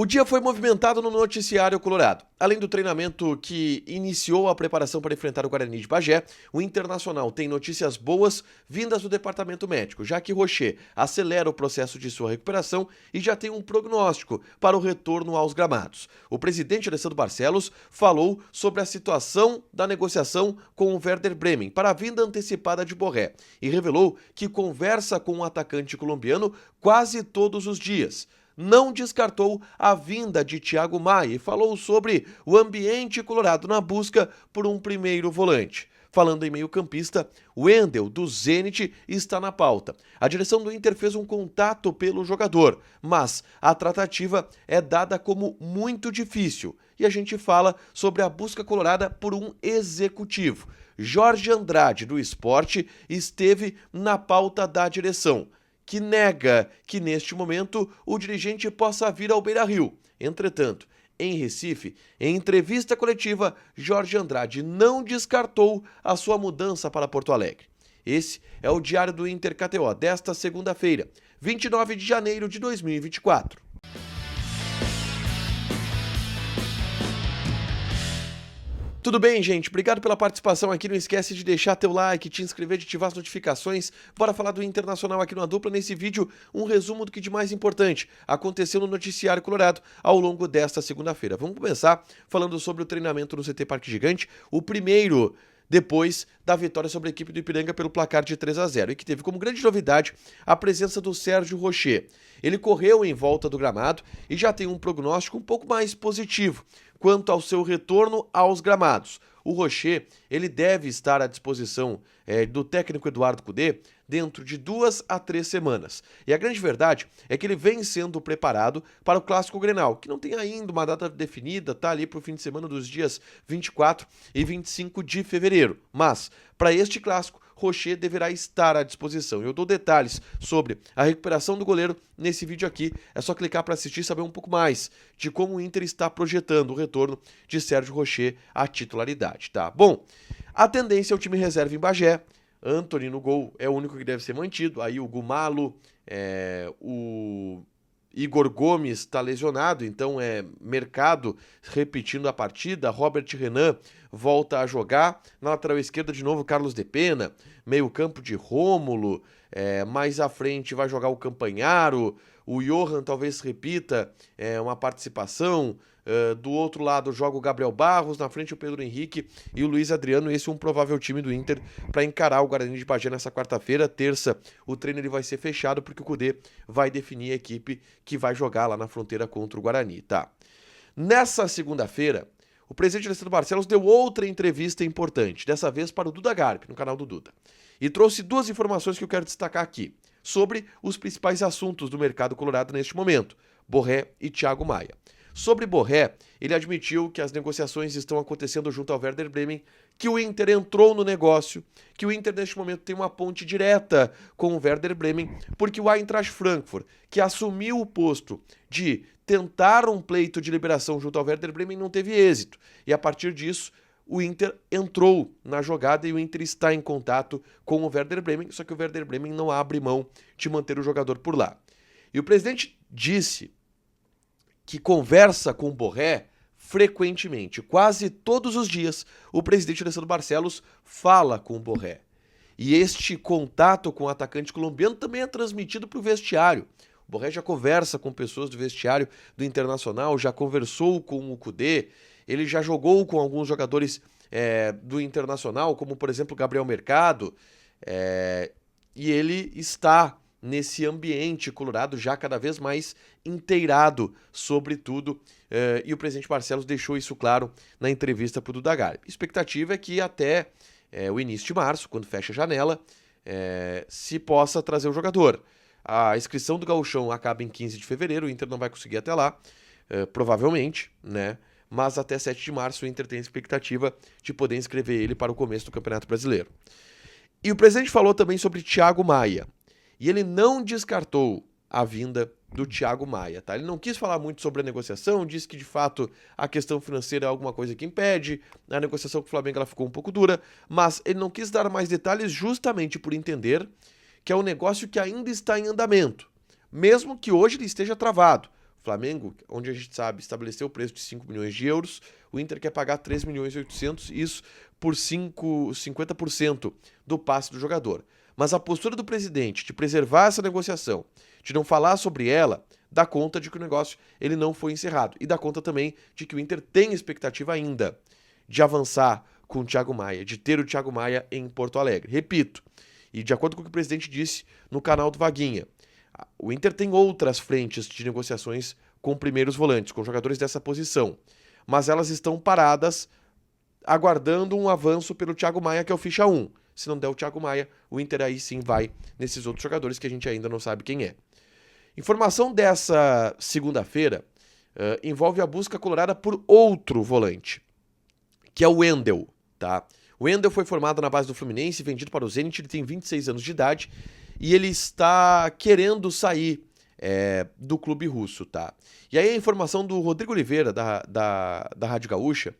O dia foi movimentado no noticiário colorado. Além do treinamento que iniciou a preparação para enfrentar o Guarani de Bagé, o Internacional tem notícias boas vindas do departamento médico, já que Rocher acelera o processo de sua recuperação e já tem um prognóstico para o retorno aos gramados. O presidente Alessandro Barcelos falou sobre a situação da negociação com o Werder Bremen para a vinda antecipada de Borré e revelou que conversa com o atacante colombiano quase todos os dias. Não descartou a vinda de Thiago Maia e falou sobre o ambiente colorado na busca por um primeiro volante. Falando em meio-campista, Wendel, do Zenit, está na pauta. A direção do Inter fez um contato pelo jogador, mas a tratativa é dada como muito difícil. E a gente fala sobre a busca colorada por um executivo. Jorge Andrade, do Sport, esteve na pauta da direção, que nega que neste momento o dirigente possa vir ao Beira-Rio. Entretanto, em Recife, em entrevista coletiva, Jorge Andrade não descartou a sua mudança para Porto Alegre. Esse é o Diário do Inter KTO desta segunda-feira, 29 de janeiro de 2024. Tudo bem, gente? Obrigado pela participação aqui. Não esquece de deixar teu like, te inscrever, de ativar as notificações. Bora falar do Internacional aqui numa dupla. Nesse vídeo, um resumo do que de mais importante aconteceu no noticiário colorado ao longo desta segunda-feira. Vamos começar falando sobre o treinamento no CT Parque Gigante, o primeiro depois da vitória sobre a equipe do Ipiranga pelo placar de 3-0, e que teve como grande novidade a presença do Sérgio Rocher. Ele correu em volta do gramado e já tem um prognóstico um pouco mais positivo quanto ao seu retorno aos gramados. O Rocher, ele deve estar à disposição do técnico Eduardo Cudê dentro de 2 a 3 semanas. E a grande verdade é que ele vem sendo preparado para o Clássico Grenal, que não tem ainda uma data definida, tá ali para o fim de semana dos dias 24 e 25 de fevereiro. Mas, para este Clássico, Rocher deverá estar à disposição. Eu dou detalhes sobre a recuperação do goleiro nesse vídeo aqui. É só clicar para assistir e saber um pouco mais de como o Inter está projetando o retorno de Sérgio Rocher à titularidade, tá? Bom, a tendência é o time reserva em Bagé. Antony no gol é o único que deve ser mantido. Aí o Gumalo, o Igor Gomes está lesionado, então é Mercado repetindo a partida. Robert Renan volta a jogar. Na lateral esquerda, de novo, Carlos de Pena. Meio campo de Rômulo. Mais à frente vai jogar o Campanharo. O Johan talvez repita uma participação. Do outro lado joga o Gabriel Barros, na frente o Pedro Henrique e o Luiz Adriano. Esse é um provável time do Inter para encarar o Guarani de Bagé nessa quarta-feira. Terça, o treino ele vai ser fechado porque o Cudê vai definir a equipe que vai jogar lá na fronteira contra o Guarani, tá? Nessa segunda-feira, o presidente Alessandro Barcelos deu outra entrevista importante, dessa vez para o Duda Garbi, no canal do Duda, e trouxe 2 informações que eu quero destacar aqui, sobre os principais assuntos do mercado colorado neste momento, Borré e Thiago Maia. Sobre Borré, ele admitiu que as negociações estão acontecendo junto ao Werder Bremen, que o Inter entrou no negócio, que o Inter neste momento tem uma ponte direta com o Werder Bremen, porque o Eintracht Frankfurt, que assumiu o posto de tentar um pleito de liberação junto ao Werder Bremen, não teve êxito. E a partir disso, o Inter entrou na jogada e o Inter está em contato com o Werder Bremen, só que o Werder Bremen não abre mão de manter o jogador por lá. E o presidente disse que conversa com o Borré frequentemente. Quase todos os dias, o presidente Alessandro Barcelos fala com o Borré. E este contato com o atacante colombiano também é transmitido para o vestiário. O Borré já conversa com pessoas do vestiário do Internacional, já conversou com o Cudê, ele já jogou com alguns jogadores do Internacional, como por exemplo Gabriel Mercado, e ele está nesse ambiente colorado já cada vez mais inteirado sobre tudo, e o presidente Barcelos deixou isso claro na entrevista para o Duda Garbi. A expectativa é que até o início de março, quando fecha a janela, se possa trazer o jogador. A inscrição do Gauchão acaba em 15 de fevereiro, o Inter não vai conseguir até lá, provavelmente, né? Mas até 7 de março o Inter tem a expectativa de poder inscrever ele para o começo do Campeonato Brasileiro. E o presidente falou também sobre Thiago Maia. E ele não descartou a vinda do Thiago Maia, tá? Ele não quis falar muito sobre a negociação, disse que de fato a questão financeira é alguma coisa que impede, a negociação com o Flamengo ela ficou um pouco dura, mas ele não quis dar mais detalhes justamente por entender que é um negócio que ainda está em andamento, mesmo que hoje ele esteja travado. Flamengo, onde a gente sabe, estabeleceu o preço de 5 milhões de euros, o Inter quer pagar 3 milhões e 800, isso por 50% do passe do jogador. Mas a postura do presidente de preservar essa negociação, de não falar sobre ela, dá conta de que o negócio ele não foi encerrado. E dá conta também de que o Inter tem expectativa ainda de avançar com o Thiago Maia, de ter o Thiago Maia em Porto Alegre. Repito, e de acordo com o que o presidente disse no canal do Vaguinha, o Inter tem outras frentes de negociações com primeiros volantes, com jogadores dessa posição, mas elas estão paradas aguardando um avanço pelo Thiago Maia, que é o ficha 1. Se não der o Thiago Maia, o Inter aí sim vai nesses outros jogadores que a gente ainda não sabe quem é. Informação dessa segunda-feira envolve a busca colorada por outro volante, que é o Wendel, tá? O Wendel foi formado na base do Fluminense, vendido para o Zenit, ele tem 26 anos de idade e ele está querendo sair do clube russo, tá? E aí a informação do Rodrigo Oliveira, da Rádio Gaúcha,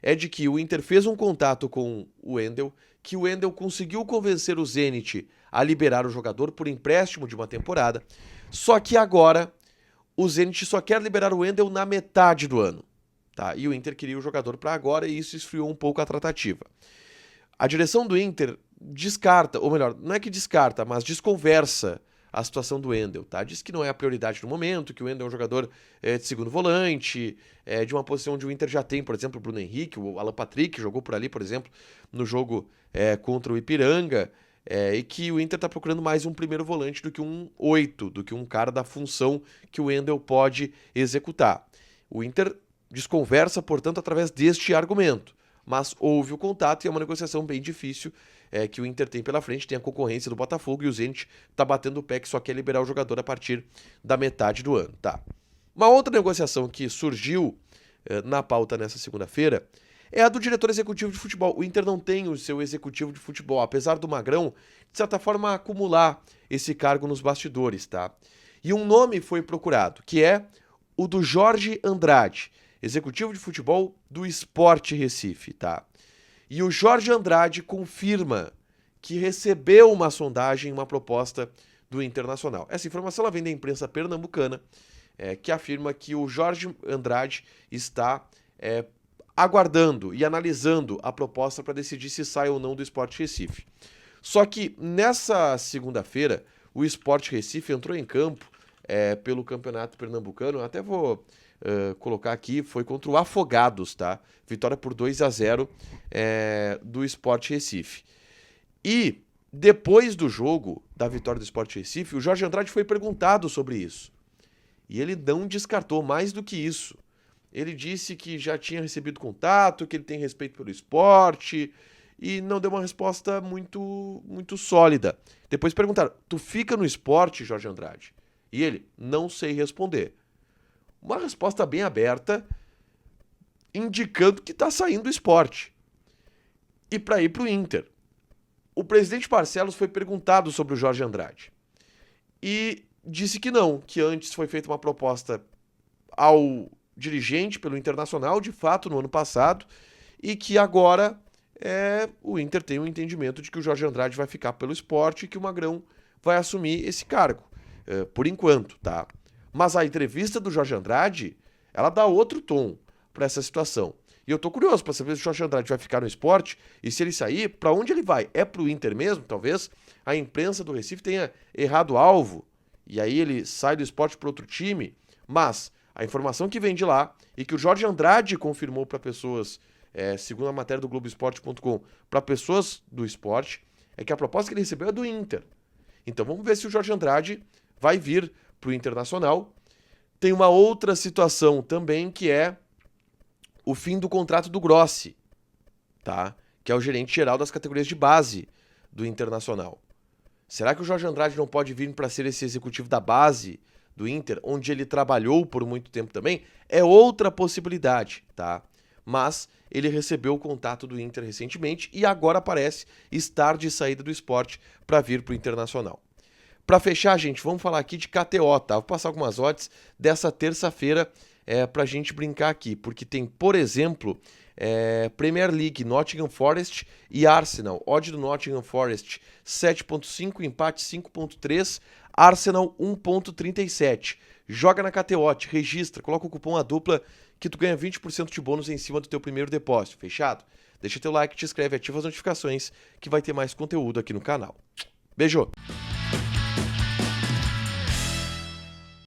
é de que o Inter fez um contato com o Wendel, que o Wendel conseguiu convencer o Zenit a liberar o jogador por empréstimo de uma temporada, só que agora o Zenit só quer liberar o Wendel na metade do ano, tá? E o Inter queria o jogador para agora e isso esfriou um pouco a tratativa. A direção do Inter descarta, ou melhor, não é que descarta, mas desconversa a situação do Wendel, tá? Diz que não é a prioridade no momento, que o Wendel é um jogador de segundo volante, de uma posição onde o Inter já tem, por exemplo, o Bruno Henrique, o Alan Patrick jogou por ali, por exemplo, no jogo contra o Ipiranga, e que o Inter está procurando mais um primeiro volante do que um 8, do que um cara da função que o Wendel pode executar. O Inter desconversa, portanto, através deste argumento, mas houve o contato e é uma negociação bem difícil que o Inter tem pela frente, tem a concorrência do Botafogo e o Zenit está batendo o pé que só quer liberar o jogador a partir da metade do ano, tá? Uma outra negociação que surgiu na pauta nessa segunda-feira é a do diretor executivo de futebol. O Inter não tem o seu executivo de futebol, apesar do Magrão, de certa forma, acumular esse cargo nos bastidores, tá? E um nome foi procurado, que é o do Jorge Andrade, executivo de futebol do Sport Recife, tá? E o Jorge Andrade confirma que recebeu uma sondagem, uma proposta do Internacional. Essa informação ela vem da imprensa pernambucana, que afirma que o Jorge Andrade está aguardando e analisando a proposta para decidir se sai ou não do Sport Recife. Só que nessa segunda-feira, o Sport Recife entrou em campo pelo Campeonato Pernambucano. Eu até vou colocar aqui, foi contra o Afogados, tá? Vitória por 2-0 do Sport Recife. E depois do jogo da vitória do Sport Recife, o Jorge Andrade foi perguntado sobre isso. E ele não descartou mais do que isso. Ele disse que já tinha recebido contato, que ele tem respeito pelo esporte e não deu uma resposta muito, muito sólida. Depois perguntaram, tu fica no esporte, Jorge Andrade? E ele, não sei responder. Uma resposta bem aberta, indicando que está saindo do esporte. E para ir para o Inter. O presidente Barcelos foi perguntado sobre o Jorge Andrade. E disse que não, que antes foi feita uma proposta ao dirigente pelo Internacional, de fato, no ano passado, e que agora o Inter tem um entendimento de que o Jorge Andrade vai ficar pelo esporte e que o Magrão vai assumir esse cargo, por enquanto, tá? Mas a entrevista do Jorge Andrade, ela dá outro tom para essa situação. E eu tô curioso para saber se o Jorge Andrade vai ficar no esporte e se ele sair, para onde ele vai? É pro Inter mesmo? Talvez a imprensa do Recife tenha errado o alvo e aí ele sai do esporte para outro time, mas a informação que vem de lá e que o Jorge Andrade confirmou para pessoas, segundo a matéria do Globoesporte.com, para pessoas do esporte, é que a proposta que ele recebeu é do Inter. Então vamos ver se o Jorge Andrade vai vir para o Internacional. Tem uma outra situação também que é o fim do contrato do Grossi, tá? Que é o gerente geral das categorias de base do Internacional. Será que o Jorge Andrade não pode vir para ser esse executivo da base do Inter, onde ele trabalhou por muito tempo também? É outra possibilidade, tá? Mas ele recebeu o contato do Inter recentemente e agora parece estar de saída do esporte para vir para o Internacional. Para fechar, gente, vamos falar aqui de KTO, tá? Vou passar algumas odds dessa terça-feira para a gente brincar aqui, porque tem, por exemplo, Premier League, Nottingham Forest e Arsenal. Odd do Nottingham Forest 7.5, empate 5.3, Arsenal 1.37. joga na KTO, te registra, coloca o cupom ADUPLA que tu ganha 20% de bônus em cima do teu primeiro depósito, fechado? Deixa teu like, te inscreve, ativa as notificações que vai ter mais conteúdo aqui no canal. Beijo!